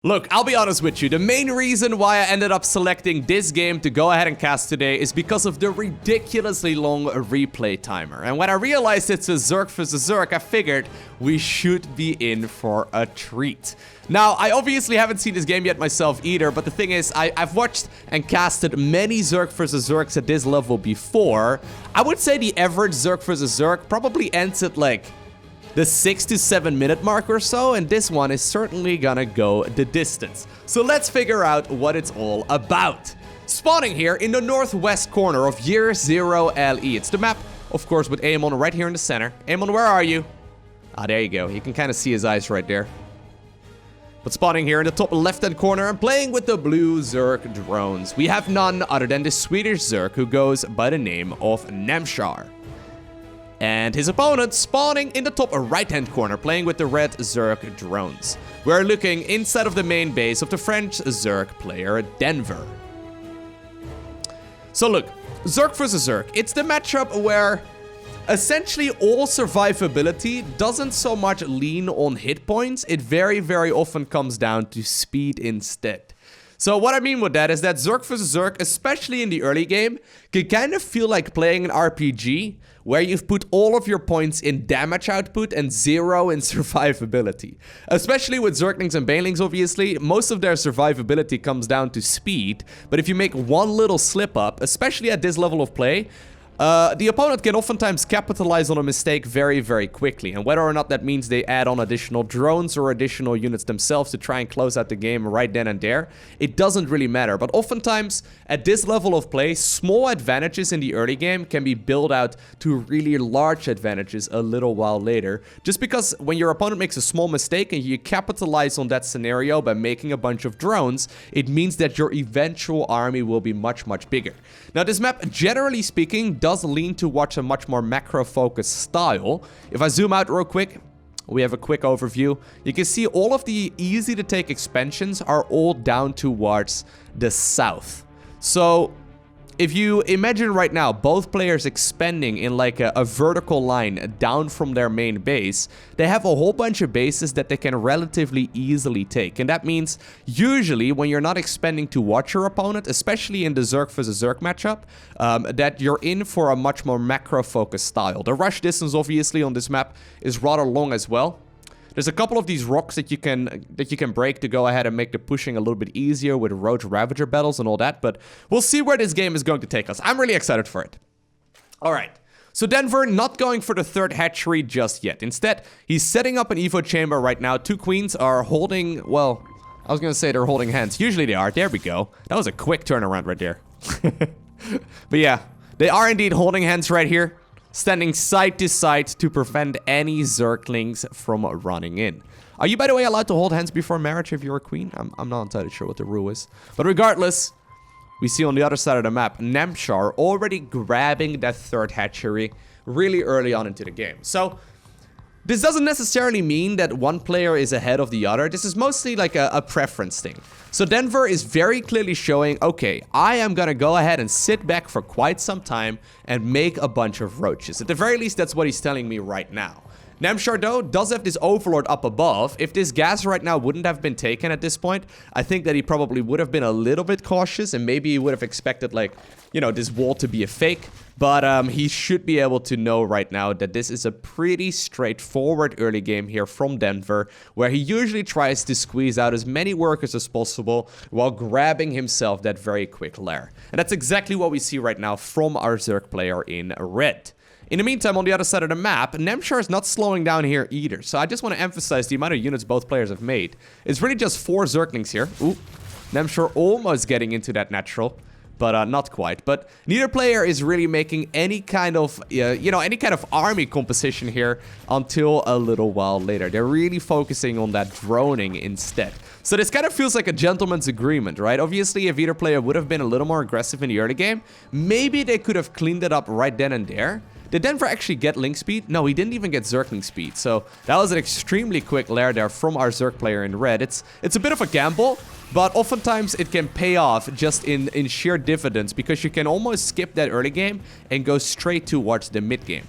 Look, I'll be honest with you, the main reason why I ended up selecting this game to go ahead and cast today is because of the ridiculously long replay timer. And when I realized it's a Zerg vs Zerg, I figured we should be in for a treat. Now, I obviously haven't seen this game yet myself either, but the thing is, I've watched and casted many Zerg vs Zergs at this level before. I would say the average Zerg vs Zerg probably ends at like the 6 to 7 minute mark or so, and this one is certainly gonna go the distance. So let's figure out what it's all about. Spawning here in the northwest corner of Year 0 LE. It's the map, of course, with Aemon right here in the center. Aemon, where are you? Ah, there you go. You can kind of see his eyes right there. But spawning here in the top left-hand corner and playing with the blue Zerg drones, we have none other than the Swedish Zerg who goes by the name of Namshar. And his opponent spawning in the top right-hand corner, playing with the red Zerg drones. We're looking inside of the main base of the French Zerg player, Denver. So look, Zerg vs Zerg, it's the matchup where essentially all survivability doesn't so much lean on hit points, it very, very often comes down to speed instead. So what I mean with that is that Zerg vs Zerg, especially in the early game, can kind of feel like playing an RPG where you've put all of your points in damage output and 0 in survivability. Especially with Zerglings and Banelings, obviously, most of their survivability comes down to speed, but if you make one little slip up, especially at this level of play, the opponent can oftentimes capitalize on a mistake very, very quickly. And whether or not that means they add on additional drones or additional units themselves to try and close out the game right then and there, it doesn't really matter. But oftentimes, at this level of play, small advantages in the early game can be built out to really large advantages a little while later. Just because when your opponent makes a small mistake and you capitalize on that scenario by making a bunch of drones, it means that your eventual army will be much, much bigger. Now, this map, generally speaking, does lean towards a much more macro-focused style. If I zoom out real quick, we have a quick overview. You can see all of the easy-to-take expansions are all down towards the south. So if you imagine right now both players expanding in like a vertical line down from their main base, they have a whole bunch of bases that they can relatively easily take. And that means usually when you're not expanding to watch your opponent, especially in the Zerg vs Zerg matchup, that you're in for a much more macro-focused style. The rush distance obviously on this map is rather long as well. There's a couple of these rocks that you can break to go ahead and make the pushing a little bit easier with Roach Ravager battles and all that, but we'll see where this game is going to take us. I'm really excited for it. Alright, so Denver not going for the third hatchery just yet. Instead, he's setting up an Evo chamber right now. Two queens are holding, well, I was gonna say they're holding hands. Usually they are. There we go. That was a quick turnaround right there. But yeah, they are indeed holding hands right here, standing side to side to prevent any Zerglings from running in. Are you, by the way, allowed to hold hands before marriage if you're a queen? I'm not entirely sure what the rule is. But regardless, we see on the other side of the map, Namshar already grabbing that third hatchery really early on into the game. So this doesn't necessarily mean that one player is ahead of the other. This is mostly like a preference thing. So Denver is very clearly showing, okay, I am gonna go ahead and sit back for quite some time and make a bunch of roaches. At the very least, that's what he's telling me right now. Namshar, though, does have this Overlord up above. If this gas right now wouldn't have been taken at this point, I think that he probably would have been a little bit cautious and maybe he would have expected, like, you know, this wall to be a fake. But he should be able to know right now that this is a pretty straightforward early game here from Denver, where he usually tries to squeeze out as many workers as possible while grabbing himself that very quick lair. And that's exactly what we see right now from our Zerg player in red. In the meantime, on the other side of the map, Namshar is not slowing down here either. So I just want to emphasize the amount of units both players have made. It's really just 4 Zerglings here. Ooh, Namshar almost getting into that natural, but not quite. But neither player is really making any kind of, any kind of army composition here until a little while later. They're really focusing on that droning instead. So this kind of feels like a gentleman's agreement, right? Obviously, if either player would have been a little more aggressive in the early game, maybe they could have cleaned it up right then and there. Did Denver actually get link speed? No, he didn't even get Zergling speed. So that was an extremely quick lair there from our Zerg player in red. It's a bit of a gamble, but oftentimes it can pay off just in sheer dividends because you can almost skip that early game and go straight towards the mid game.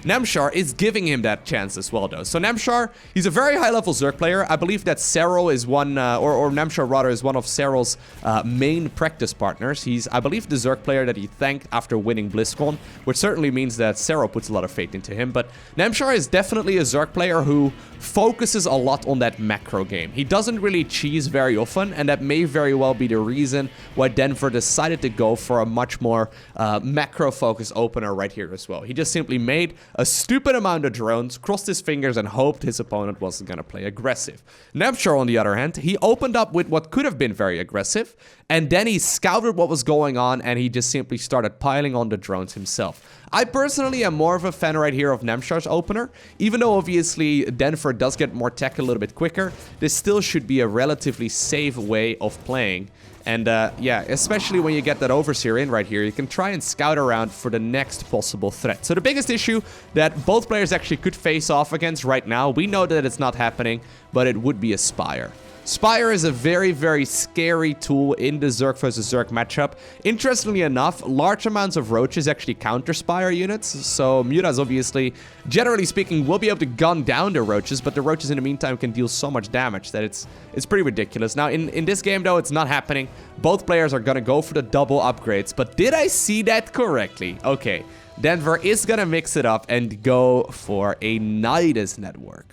Namshar is giving him that chance as well, though. So Namshar, he's a very high-level Zerg player. I believe that Serral is one, or Namshar rather, is one of Serral's main practice partners. He's, I believe, the Zerg player that he thanked after winning BlizzCon, which certainly means that Serral puts a lot of faith into him. But Namshar is definitely a Zerg player who focuses a lot on that macro game. He doesn't really cheese very often, and that may very well be the reason why Denver decided to go for a much more macro-focused opener right here as well. He just simply made a stupid amount of drones, crossed his fingers, and hoped his opponent wasn't going to play aggressive. Namshar, on the other hand, he opened up with what could have been very aggressive, and then he scouted what was going on, and he just simply started piling on the drones himself. I personally am more of a fan right here of Namshar's opener. Even though obviously Denver does get more tech a little bit quicker, this still should be a relatively safe way of playing. And yeah, especially when you get that Overseer in right here, you can try and scout around for the next possible threat. So the biggest issue that both players actually could face off against right now, we know that it's not happening, but it would be a Spire. Spire is a very, very scary tool in the Zerg versus Zerg matchup. Interestingly enough, large amounts of Roaches actually counter Spire units, so Mutas obviously, generally speaking, will be able to gun down the Roaches, but the Roaches in the meantime can deal so much damage that it's pretty ridiculous. Now, in this game, though, it's not happening. Both players are gonna go for the double upgrades, but did I see that correctly? Okay, Denver is gonna mix it up and go for a Nydus network.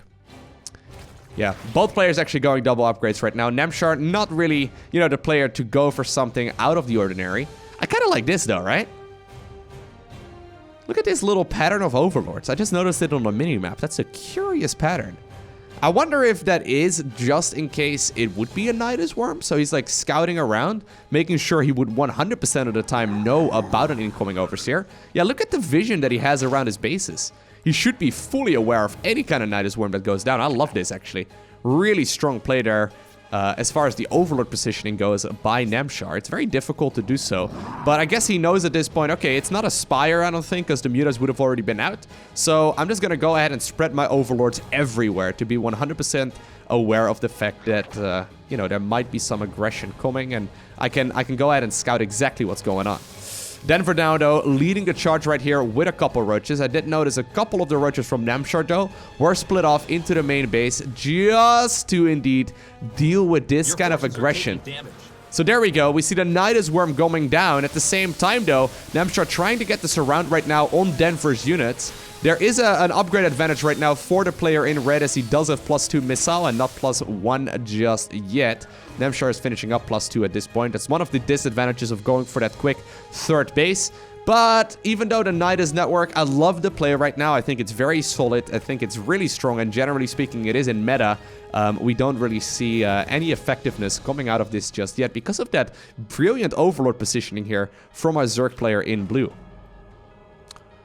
Yeah, both players actually going double upgrades right now. Namshar, not really, you know, the player to go for something out of the ordinary. I kind of like this, though, right? Look at this little pattern of Overlords. I just noticed it on the minimap. That's a curious pattern. I wonder if that is just in case it would be a Nydus Worm. So he's, like, scouting around, making sure he would 100% of the time know about an incoming Overseer. Yeah, look at the vision that he has around his bases. He should be fully aware of any kind of Nydus Worm that goes down. I love this, actually. Really strong play there as far as the Overlord positioning goes by Namshar. It's very difficult to do so. But I guess he knows at this point, okay, it's not a Spire, I don't think, because the Mutas would have already been out. So I'm just going to go ahead and spread my Overlords everywhere to be 100% aware of the fact that, you know, there might be some aggression coming. And I can go ahead and scout exactly what's going on. Denver now, though, leading the charge right here with a couple Roaches. I did notice a couple of the Roaches from Namshar, though, were split off into the main base just to, indeed, deal with this kind of aggression. So there we go. We see the Nydus Worm going down. At the same time, though, Namshar trying to get this around right now on Denver's units. There is an upgrade advantage right now for the player in red, as he does have +2 missile and not +1 just yet. Namshar is finishing up +2 at this point. That's one of the disadvantages of going for that quick third base. But even though the Nydus network, I love the play right now. I think it's very solid. I think it's really strong. And generally speaking, it is in meta. We don't really see any effectiveness coming out of this just yet because of that brilliant Overlord positioning here from our Zerg player in blue.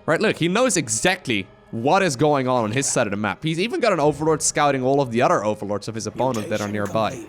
Right, look, he knows exactly what is going on his side of the map. He's even got an Overlord scouting all of the other Overlords of his opponent that are nearby.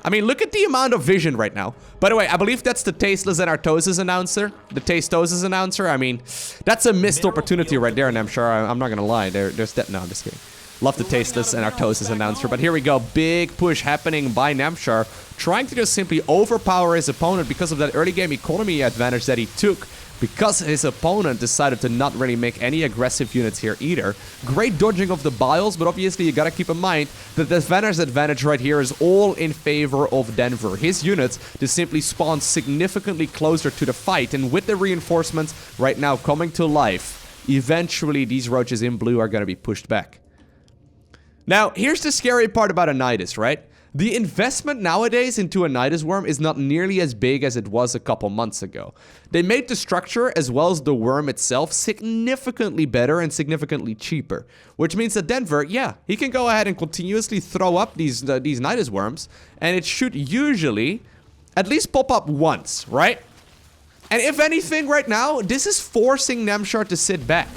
I mean, look at the amount of vision right now. By the way, I believe that's the Tasteless and Artosis announcer. The Tastosis announcer. I mean, that's a missed opportunity right there, and I'm sure, I'm not gonna lie. There's that. No, I'm just kidding. Love the Tasteless and Artosis announcer. But here we go. Big push happening by Namshar, trying to just simply overpower his opponent because of that early game economy advantage that he took, because his opponent decided to not really make any aggressive units here either. Great dodging of the bios, but obviously you gotta keep in mind that the Vanner's advantage right here is all in favor of Denver. His units just simply spawn significantly closer to the fight, and with the reinforcements right now coming to life, eventually these Roaches in blue are gonna be pushed back. Now, here's the scary part about a Nydus, right? The investment nowadays into a Nydus Worm is not nearly as big as it was a couple months ago. They made the structure as well as the worm itself significantly better and significantly cheaper, which means that Denver, yeah, he can go ahead and continuously throw up these Nydus Worms, and it should usually at least pop up once, right? And if anything right now, this is forcing Namshar to sit back.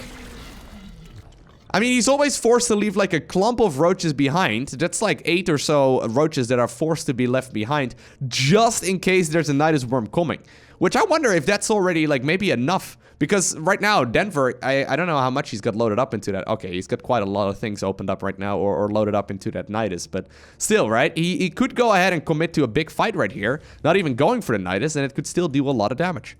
I mean, he's always forced to leave like a clump of Roaches behind. That's like 8 or so Roaches that are forced to be left behind just in case there's a Nydus Worm coming. Which I wonder if that's already like maybe enough. Because right now, Denver, I don't know how much he's got loaded up into that. Okay, he's got quite a lot of things opened up right now or loaded up into that Nydus. But still, right? He could go ahead and commit to a big fight right here. Not even going for the Nydus, and it could still deal a lot of damage.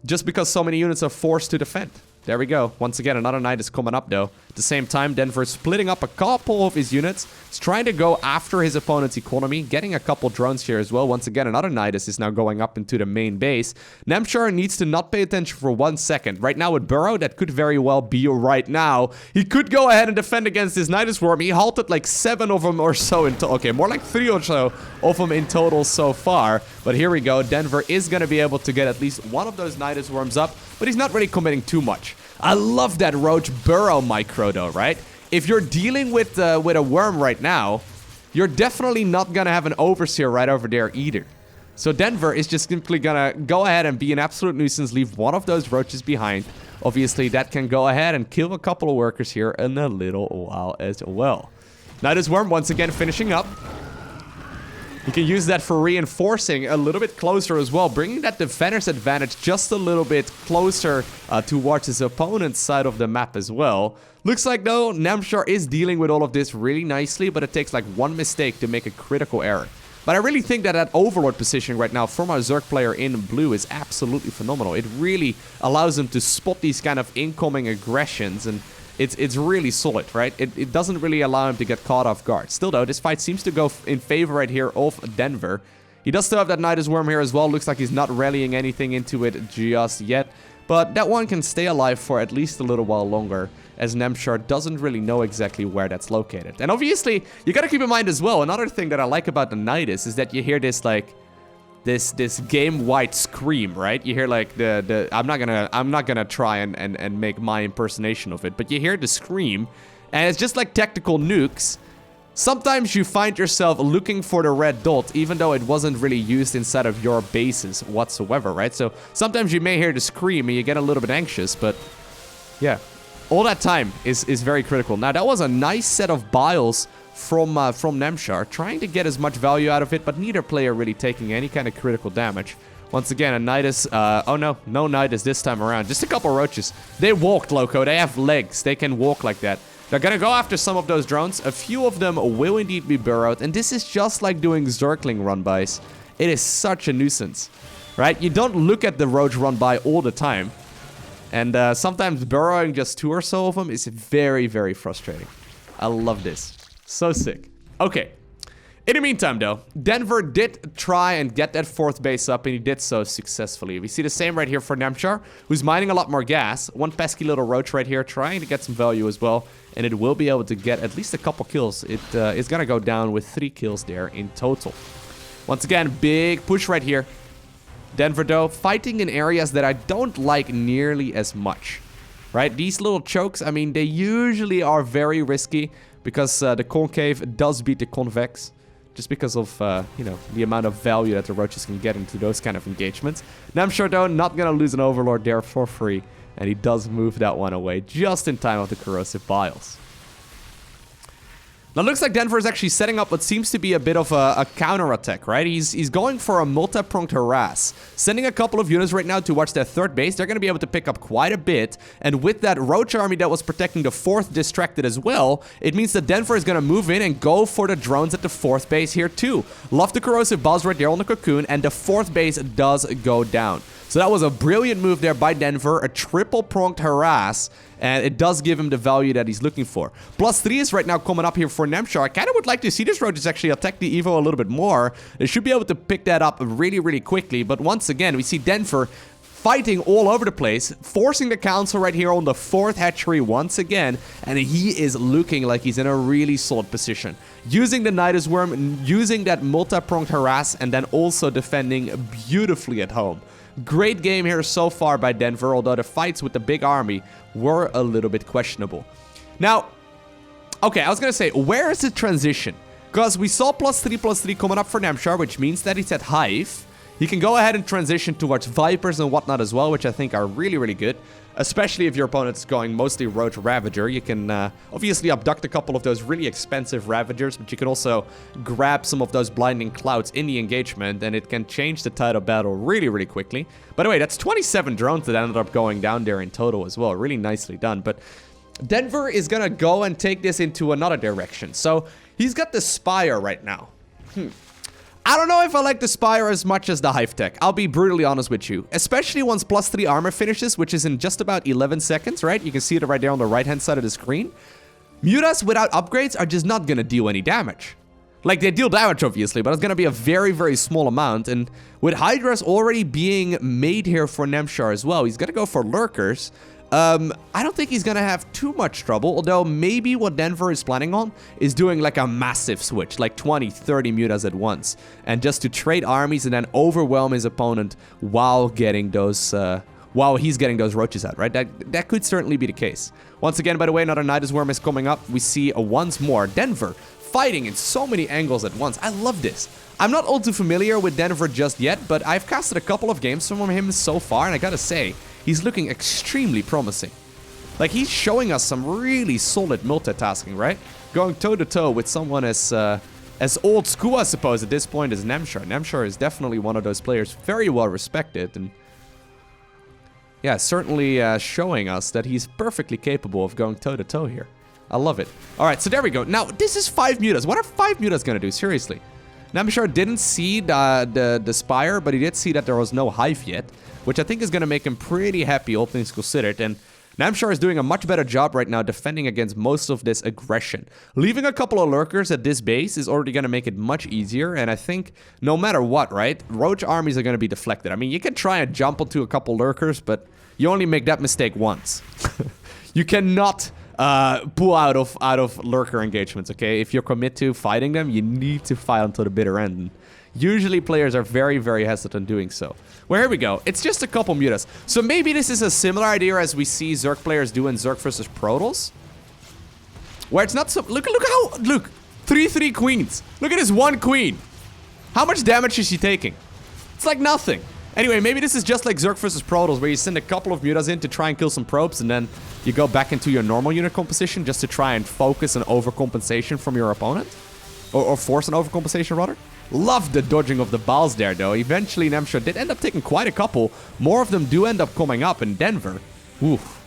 Just because so many units are forced to defend. There we go. Once again, another knight is coming up, though. At the same time, Denver is splitting up a couple of his units. He's trying to go after his opponent's economy, getting a couple drones here as well. Once again, another Nydus is now going up into the main base. Namshar needs to not pay attention for 1 second. Right now with Burrow, that could very well be right now. He could go ahead and defend against this Nydus Worm. He halted like 7 of them or so in total. Okay, more like 3 or so of them in total so far. But here we go. Denver is going to be able to get at least one of those Nydus Worms up, but he's not really committing too much. I love that Roach Burrow micro though, right? If you're dealing with a worm right now, you're definitely not gonna have an overseer right over there either. So Denver is just simply gonna go ahead and be an absolute nuisance, leave one of those roaches behind. Obviously, that can go ahead and kill a couple of workers here in a little while as well. Nydus Worm once again finishing up. You can use that for reinforcing a little bit closer as well, bringing that defender's advantage just a little bit closer towards his opponent's side of the map as well. Looks like, though, Namshar is dealing with all of this really nicely, but it takes like one mistake to make a critical error. But I really think that that Overlord position right now from our Zerg player in blue is absolutely phenomenal. It really allows him to spot these kind of incoming aggressions, and it's really solid, right? It doesn't really allow him to get caught off guard. Still, though, this fight seems to go in favor right here of Denver. He does still have that Nydus Worm here as well. Looks like he's not rallying anything into it just yet. But that one can stay alive for at least a little while longer, as Namshar doesn't really know exactly where that's located. And obviously, you gotta keep in mind as well, another thing that I like about the Nydus is that you hear this, like, this game-wide scream, right? You hear like I'm not gonna try and make my impersonation of it, but you hear the scream, and it's just like tactical nukes. Sometimes you find yourself looking for the red dot, even though it wasn't really used inside of your bases whatsoever, right? So sometimes you may hear the scream and you get a little bit anxious, but yeah, all that time is very critical. Now that was a nice set of biles from Namshar, trying to get as much value out of it, but neither player really taking any kind of critical damage. Once again, a Nydus, oh no Nydus this time around. Just a couple roaches. They walked, Loko. They have legs. They can walk like that. They're gonna go after some of those drones. A few of them will indeed be burrowed, and this is just like doing Zergling run-bys. It is such a nuisance, right? You don't look at the Roach run-by all the time, and sometimes burrowing just 2 or so of them is very, very frustrating. I love this. So sick. Okay. In the meantime, though, Denver did try and get that 4th base up, and he did so successfully. We see the same right here for Namshar, who's mining a lot more gas. One pesky little Roach right here, trying to get some value as well, and it will be able to get at least a couple kills. It is going to go down with 3 kills there in total. Once again, big push right here. Denver, though, fighting in areas that I don't like nearly as much, right? These little chokes, I mean, they usually are very risky, because the concave does beat the convex, just because of, you know, the amount of value that the roaches can get into those kind of engagements. Namshar, though, not going to lose an Overlord there for free, and he does move that one away just in time of the corrosive biles. Now, it looks like Denver is actually setting up what seems to be a bit of a counter-attack, right? He's going for a multi-pronged harass. Sending a couple of units right now towards their 3rd base. They're going to be able to pick up quite a bit. And with that Roach army that was protecting the 4th distracted as well, it means that Denver is going to move in and go for the drones at the 4th base here too. Love the corrosive balls right there on the cocoon, and the 4th base does go down. So that was a brilliant move there by Denver, a triple-pronged harass, and it does give him the value that he's looking for. +3 is right now coming up here for Namshar. I kind of would like to see this Roaches actually attack the Evo a little bit more. They should be able to pick that up really, really quickly, but once again, we see Denver fighting all over the place, forcing the council right here on the 4th hatchery once again, and he is looking like he's in a really solid position. Using the Nydus Worm, using that multi-pronged harass, and then also defending beautifully at home. Great game here so far by Denver, although the fights with the big army were a little bit questionable. Now, okay, I was going to say, where is the transition? Because we saw +3/+3 coming up for Namshar, which means that he's at Hive. He can go ahead and transition towards Vipers and whatnot as well, which I think are really, really good. Especially if your opponent's going mostly Roach Ravager. You can obviously abduct a couple of those really expensive Ravagers, but you can also grab some of those Blinding Clouds in the engagement, and it can change the tide of battle really, really quickly. By the way, that's 27 drones that ended up going down there in total as well. Really nicely done. But Denver is going to go and take this into another direction. So he's got the Spire right now. I don't know if I like the Spire as much as the Hive Tech. I'll be brutally honest with you. Especially once +3 armor finishes, which is in just about 11 seconds, right? You can see it right there on the right-hand side of the screen. Mutas without upgrades are just not gonna deal any damage. Like, they deal damage, obviously, but it's gonna be a very, very small amount. And with Hydras already being made here for Namshar as well, he's gonna go for Lurkers. I don't think he's gonna have too much trouble, although maybe what Denver is planning on is doing like a massive switch, like 20, 30 mutas at once, and just to trade armies and then overwhelm his opponent while getting those, while he's getting those roaches out, right? That could certainly be the case. Once again, by the way, another Nydus Worm is coming up. We see once more Denver fighting in so many angles at once. I love this. I'm not all too familiar with Denver just yet, but I've casted a couple of games from him so far, and I gotta say, he's looking extremely promising. Like, he's showing us some really solid multitasking, right? Going toe-to-toe with someone as old school, I suppose, at this point as Namshar. Namshar is definitely one of those players very well respected, and yeah, certainly showing us that he's perfectly capable of going toe-to-toe here. I love it. All right, so there we go. Now, this is 5 mutas. What are 5 mutas gonna do? Seriously. Namshar didn't see the Spire, but he did see that there was no Hive yet, which I think is going to make him pretty happy, all things considered. And Namshar is doing a much better job right now defending against most of this aggression. Leaving a couple of Lurkers at this base is already going to make it much easier, and I think no matter what, right, Roach armies are going to be deflected. I mean, you can try and jump onto a couple Lurkers, but you only make that mistake once. You cannot pull out of Lurker engagements, okay? If you're committed to fighting them, you need to fight until the bitter end. And usually players are very, very hesitant doing so. Well, here we go. It's just a couple mutas. So maybe this is a similar idea as we see Zerg players do in Zerg versus Protoss. Where it's not so... Look how... Look! 3/3 queens. Look at this one queen. How much damage is she taking? It's like nothing. Anyway, maybe this is just like Zerg versus Protoss, where you send a couple of mutas in to try and kill some probes, and then you go back into your normal unit composition just to try and focus an overcompensation from your opponent. Or force an overcompensation, rather. Love the dodging of the balls there, though. Eventually, Namshar did end up taking quite a couple. More of them do end up coming up in Denver. Oof.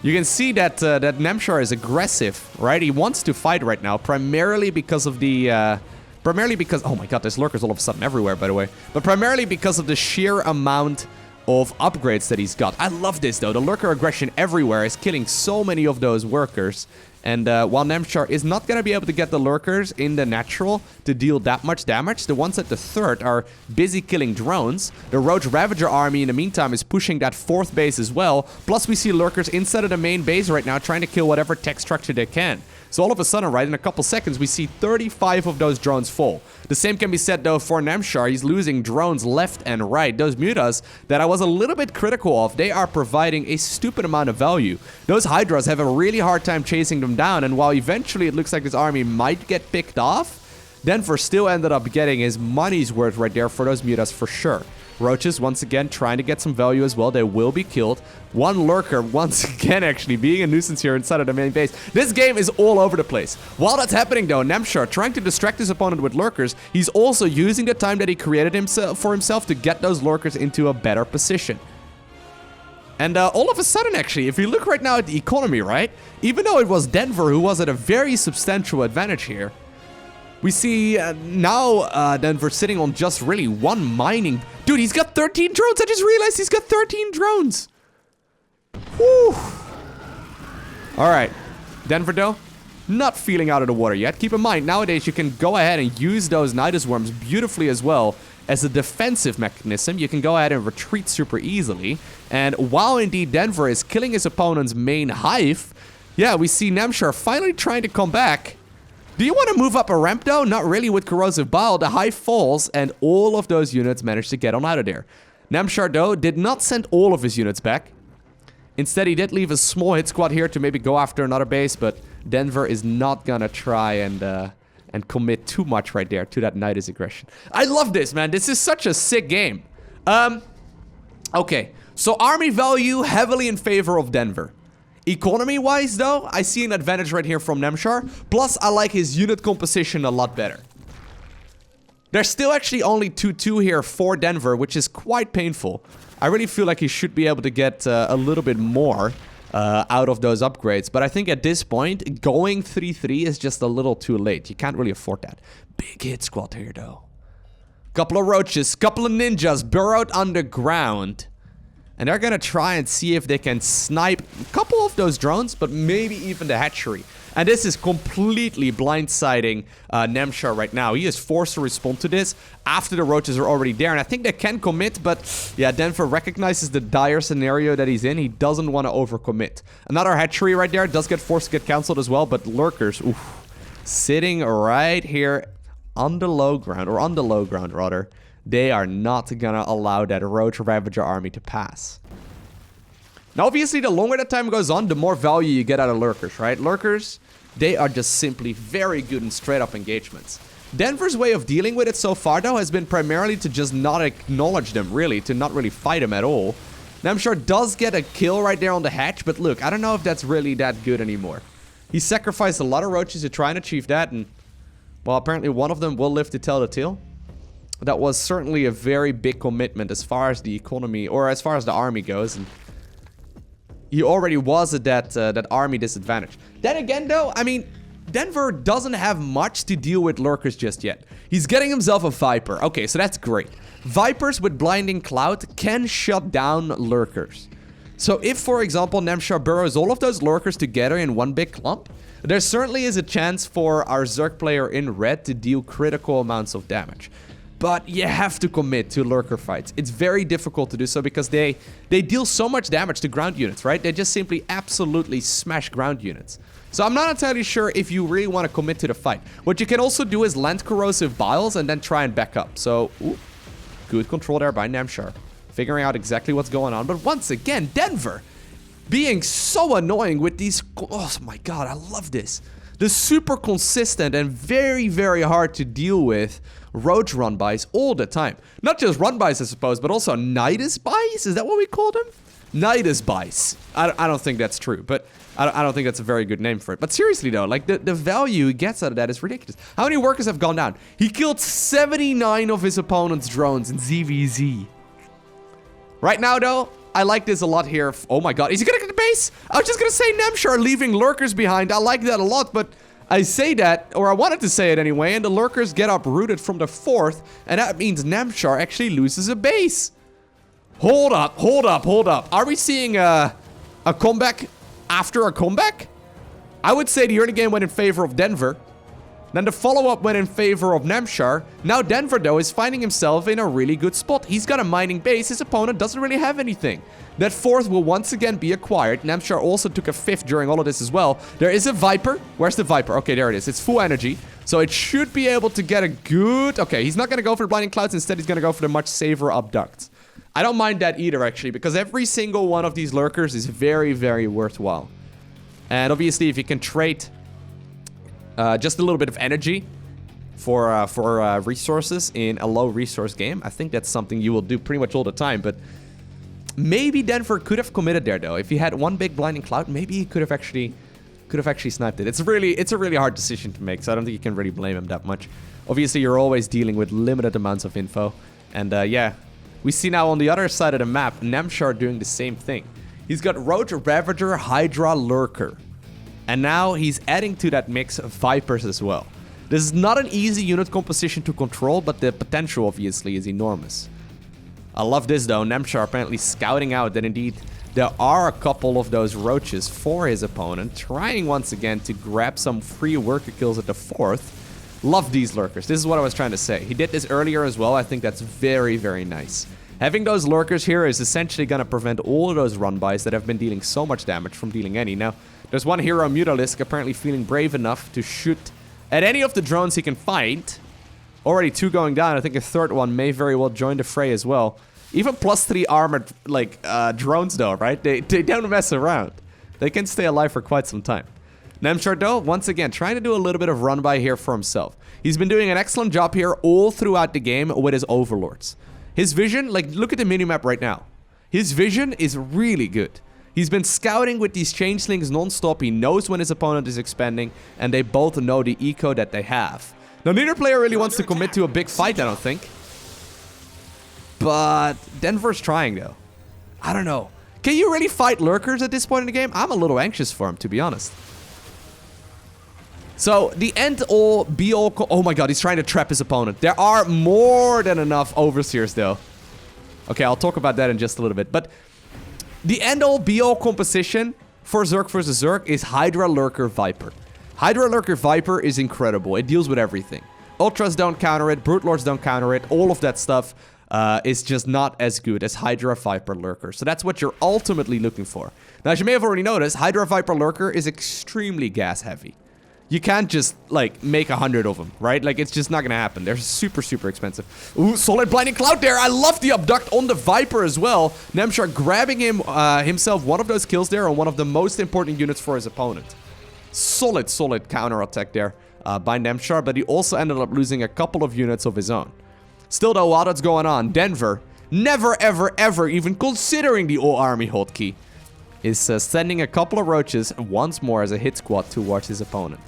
You can see that that Namshar is aggressive, right? He wants to fight right now, primarily because of the... oh my god, there's Lurkers all of a sudden everywhere, by the way. But primarily because of the sheer amount of upgrades that he's got. I love this, though. The Lurker aggression everywhere is killing so many of those workers. And while Namshar is not going to be able to get the Lurkers in the natural to deal that much damage, the ones at the third are busy killing drones. The Roach Ravager army, in the meantime, is pushing that 4th base as well. Plus, we see Lurkers inside of the main base right now trying to kill whatever tech structure they can. So all of a sudden, right, in a couple seconds, we see 35 of those drones fall. The same can be said, though, for Namshar. He's losing drones left and right. Those mutas that I was a little bit critical of, they are providing a stupid amount of value. Those Hydras have a really hard time chasing them down, and while eventually it looks like this army might get picked off, Denver still ended up getting his money's worth right there for those mutas for sure. Roaches, once again, trying to get some value as well. They will be killed. One Lurker, once again, actually being a nuisance here inside of the main base. This game is all over the place. While that's happening, though, Namshar, trying to distract his opponent with Lurkers, he's also using the time that he created for himself to get those Lurkers into a better position. And all of a sudden, actually, if you look right now at the economy, right? Even though it was Denver who was at a very substantial advantage here, we see now Denver sitting on just really one mining... Dude, he's got 13 drones! I just realized he's got 13 drones! Whew! Alright. Denver, though, not feeling out of the water yet. Keep in mind, nowadays you can go ahead and use those Nydus Worms beautifully as well as a defensive mechanism. You can go ahead and retreat super easily. And while indeed Denver is killing his opponent's main hive, yeah, we see Namshar finally trying to come back. Do you want to move up a ramp, though? Not really with Corrosive Bile. The hive falls, and all of those units managed to get on out of there. Namshar, though, did not send all of his units back. Instead, he did leave a small hit squad here to maybe go after another base, but Denver is not gonna try and commit too much right there to that Nydus aggression. I love this, man. This is such a sick game. Okay, so army value heavily in favor of Denver. Economy-wise, though, I see an advantage right here from Namshar. Plus, I like his unit composition a lot better. There's still actually only 2-2 here for Denver, which is quite painful. I really feel like he should be able to get a little bit more out of those upgrades. But I think at this point, going 3-3 is just a little too late. You can't really afford that. Big hit squad here, though. Couple of roaches, couple of ninjas burrowed underground. And they're gonna try and see if they can snipe a couple of those drones, but maybe even the hatchery. And this is completely blindsiding Namshar right now. He is forced to respond to this after the roaches are already there. And I think they can commit, but yeah, Denver recognizes the dire scenario that he's in. He doesn't want to overcommit. Another hatchery right there does get forced to get cancelled as well, but Lurkers, oof, sitting right here on the low ground, or on the low ground rather. They are not gonna allow that Roach Ravager army to pass. Now, obviously, the longer that time goes on, the more value you get out of Lurkers, right? Lurkers, they are just simply very good in straight-up engagements. Denver's way of dealing with it so far, though, has been primarily to just not acknowledge them, really, to not really fight them at all. Namshar does get a kill right there on the hatch, but look, I don't know if that's really that good anymore. He sacrificed a lot of roaches to try and achieve that, and, well, apparently one of them will live to tell the tale. That was certainly a very big commitment as far as the economy, or as far as the army goes, and he already was at that army disadvantage. Then again, though, I mean, Denver doesn't have much to deal with Lurkers just yet. He's getting himself a Viper. Okay, so that's great. Vipers with Blinding Cloud can shut down Lurkers. So if, for example, Namshar burrows all of those Lurkers together in one big clump, there certainly is a chance for our Zerg player in red to deal critical amounts of damage. But you have to commit to Lurker fights. It's very difficult to do so because they deal so much damage to ground units, right? They just simply absolutely smash ground units. So I'm not entirely sure if you really want to commit to the fight. What you can also do is land corrosive biles and then try and back up. So, ooh, good control there by Namshar. Figuring out exactly what's going on. But once again, Denver being so annoying with these... Oh my god, I love this. The super consistent and very, very hard to deal with Roach runbys all the time. Not just runbys, I suppose, but also Nydus buys? Is that what we call them? Nydus buys. I don't think that's true, but I don't think that's a very good name for it. But seriously though, like the value he gets out of that is ridiculous. How many workers have gone down? He killed 79 of his opponent's drones in ZVZ. Right now though, I like this a lot here. Oh my god, is he gonna get the base? I was just gonna say Namshar leaving Lurkers behind. I like that a lot, but I say that, or I wanted to say it anyway, and the Lurkers get uprooted from the 4th, and that means Namshar actually loses a base. Hold up, hold up, hold up. Are we seeing a comeback after a comeback? I would say the early game went in favor of Denver. Then the follow-up went in favor of Namshar. Now Denver, though, is finding himself in a really good spot. He's got a mining base. His opponent doesn't really have anything. That 4th will once again be acquired. Namshar also took a 5th during all of this as well. There is a Viper. Where's the Viper? Okay, there it is. It's full energy. So it should be able to get a good... Okay, he's not going to go for the Blinding Clouds. Instead, he's going to go for the much safer Abducts. I don't mind that either, actually, because every single one of these Lurkers is very, very worthwhile. And obviously, if you can trade... just a little bit of energy for resources in a low resource game. I think that's something you will do pretty much all the time, but maybe Denver could have committed there though. If he had one big Blinding Cloud, maybe he could have actually sniped it. It's a really hard decision to make, so I don't think you can really blame him that much. Obviously, you're always dealing with limited amounts of info, and yeah, we see now on the other side of the map, Namshar doing the same thing. He's got Roach, Ravager, Hydra, Lurker. And now he's adding to that mix Vipers as well. This is not an easy unit composition to control, but the potential obviously is enormous. I love this though, Namshar apparently scouting out that indeed there are a couple of those roaches for his opponent, trying once again to grab some free worker kills at the 4th. Love these Lurkers, this is what I was trying to say. He did this earlier as well, I think that's very, very nice. Having those Lurkers here is essentially going to prevent all of those runbys that have been dealing so much damage from dealing any. Now, there's one hero, Mutalisk, apparently feeling brave enough to shoot at any of the drones he can find. Already 2 going down. I think a 3rd one may very well join the fray as well. Even +3 armored, like, drones though, right? They don't mess around. They can stay alive for quite some time. Namshar though, once again, trying to do a little bit of run by here for himself. He's been doing an excellent job here all throughout the game with his overlords. His vision, like, look at the minimap right now. His vision is really good. He's been scouting with these changelings non-stop. He knows when his opponent is expanding, and they both know the eco that they have. Now, neither player really wants to commit to a big fight, I don't think. But Denver's trying, though. I don't know. Can you really fight Lurkers at this point in the game? I'm a little anxious for him, to be honest. So the end-all, be-all... Oh my god, he's trying to trap his opponent. There are more than enough overseers, though. Okay, I'll talk about that in just a little bit. But the end-all, be-all composition for Zerg versus Zerg is Hydra, Lurker, Viper. Hydra, Lurker, Viper is incredible. It deals with everything. Ultras don't counter it. Brute Lords don't counter it. All of that stuff is just not as good as Hydra, Viper, Lurker. So that's what you're ultimately looking for. Now, as you may have already noticed, Hydra, Viper, Lurker is extremely gas-heavy. You can't just, like, make 100 of them, right? Like, it's just not gonna happen. They're super, super expensive. Ooh, solid Blinding Cloud there. I love the abduct on the Viper as well. Namshar grabbing himself one of those kills there on one of the most important units for his opponent. Solid, solid counter attack there by Namshar, but he also ended up losing a couple of units of his own. Still, though, while that's going on, Denver, never, ever, ever even considering the all-army hotkey, is sending a couple of roaches once more as a hit squad towards his opponent.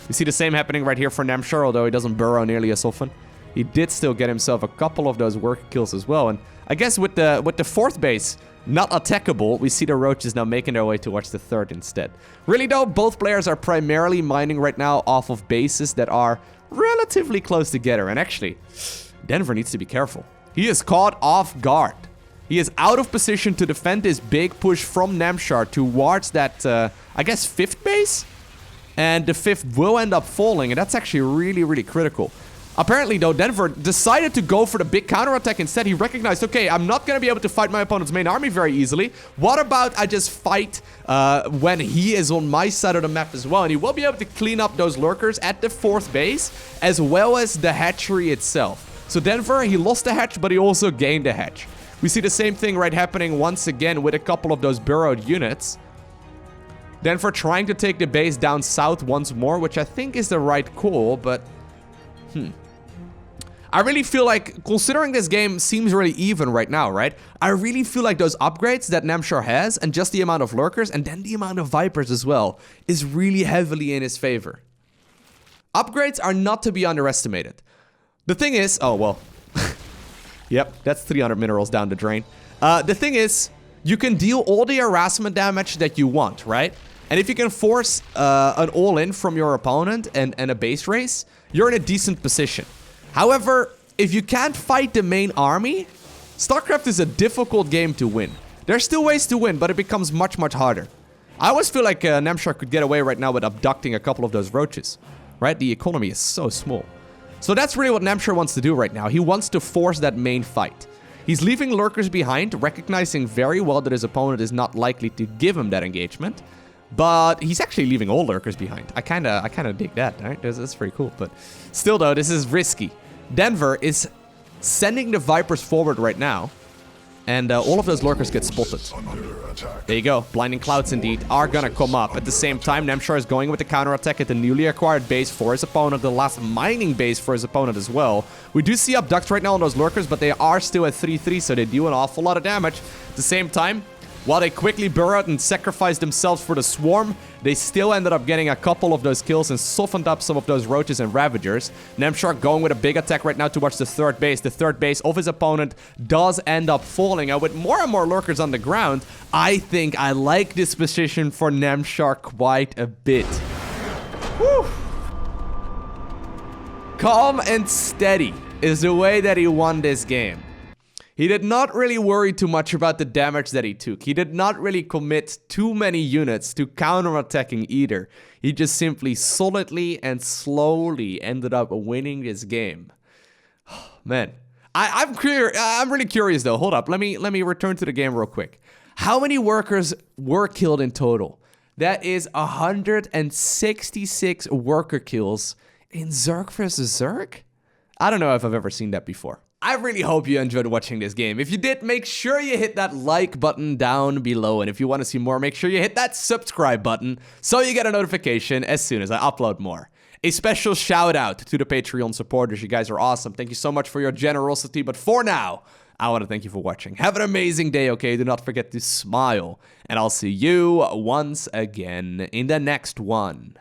You see the same happening right here for Namshar, although he doesn't burrow nearly as often. He did still get himself a couple of those worker kills as well. And I guess with the fourth base not attackable, we see the roaches now making their way towards the third instead. Really though, both players are primarily mining right now off of bases that are relatively close together. And actually, Denver needs to be careful. He is caught off guard. He is out of position to defend this big push from Namshar towards that, I guess, fifth base? And the fifth will end up falling, and that's actually really, really critical. Apparently, though, Denver decided to go for the big counterattack instead. He recognized, okay, I'm not going to be able to fight my opponent's main army very easily. What about I just fight when he is on my side of the map as well? And he will be able to clean up those lurkers at the fourth base, as well as the hatchery itself. So Denver, he lost the hatch, but he also gained the hatch. We see the same thing right happening once again with a couple of those burrowed units. Denver trying to take the base down south once more, which I think is the right call, but... I really feel like, considering this game seems really even right now, right? I really feel like those upgrades that Namshar has, and just the amount of lurkers, and then the amount of vipers as well, is really heavily in his favor. Upgrades are not to be underestimated. The thing is... Oh, well. Yep, that's 300 minerals down the drain. The thing is, you can deal all the harassment damage that you want, right? And if you can force an all-in from your opponent and a base race, you're in a decent position. However, if you can't fight the main army, StarCraft is a difficult game to win. There's still ways to win, but it becomes much, much harder. I always feel like Namshar could get away right now with abducting a couple of those roaches, right? The economy is so small. So that's really what Namshar wants to do right now. He wants to force that main fight. He's leaving lurkers behind, recognizing very well that his opponent is not likely to give him that engagement. But he's actually leaving all lurkers behind. I kind of dig that, right? That's pretty cool. But still, though, this is risky. Denver is sending the Vipers forward right now. And all of those lurkers get spotted. There you go. Blinding Clouds, indeed, are gonna come up. At the same time, Namshar is going with the counterattack at the newly acquired base for his opponent. The last mining base for his opponent as well. We do see abducts right now on those lurkers, but they are still at 3-3, so they do an awful lot of damage. At the same time, while they quickly burrowed and sacrificed themselves for the swarm, they still ended up getting a couple of those kills and softened up some of those roaches and ravagers. Namshar going with a big attack right now towards the third base. The third base of his opponent does end up falling. And with more and more lurkers on the ground, I think I like this position for Namshar quite a bit. Whew. Calm and steady is the way that he won this game. He did not really worry too much about the damage that he took. He did not really commit too many units to counterattacking either. He just simply solidly and slowly ended up winning this game. Man, I'm really curious though. Hold up, let me return to the game real quick. How many workers were killed in total? That is 166 worker kills in Zerg vs. Zerg? I don't know if I've ever seen that before. I really hope you enjoyed watching this game. If you did, make sure you hit that like button down below. And if you want to see more, make sure you hit that subscribe button so you get a notification as soon as I upload more. A special shout out to the Patreon supporters. You guys are awesome. Thank you so much for your generosity. But for now, I want to thank you for watching. Have an amazing day, okay? Do not forget to smile. And I'll see you once again in the next one.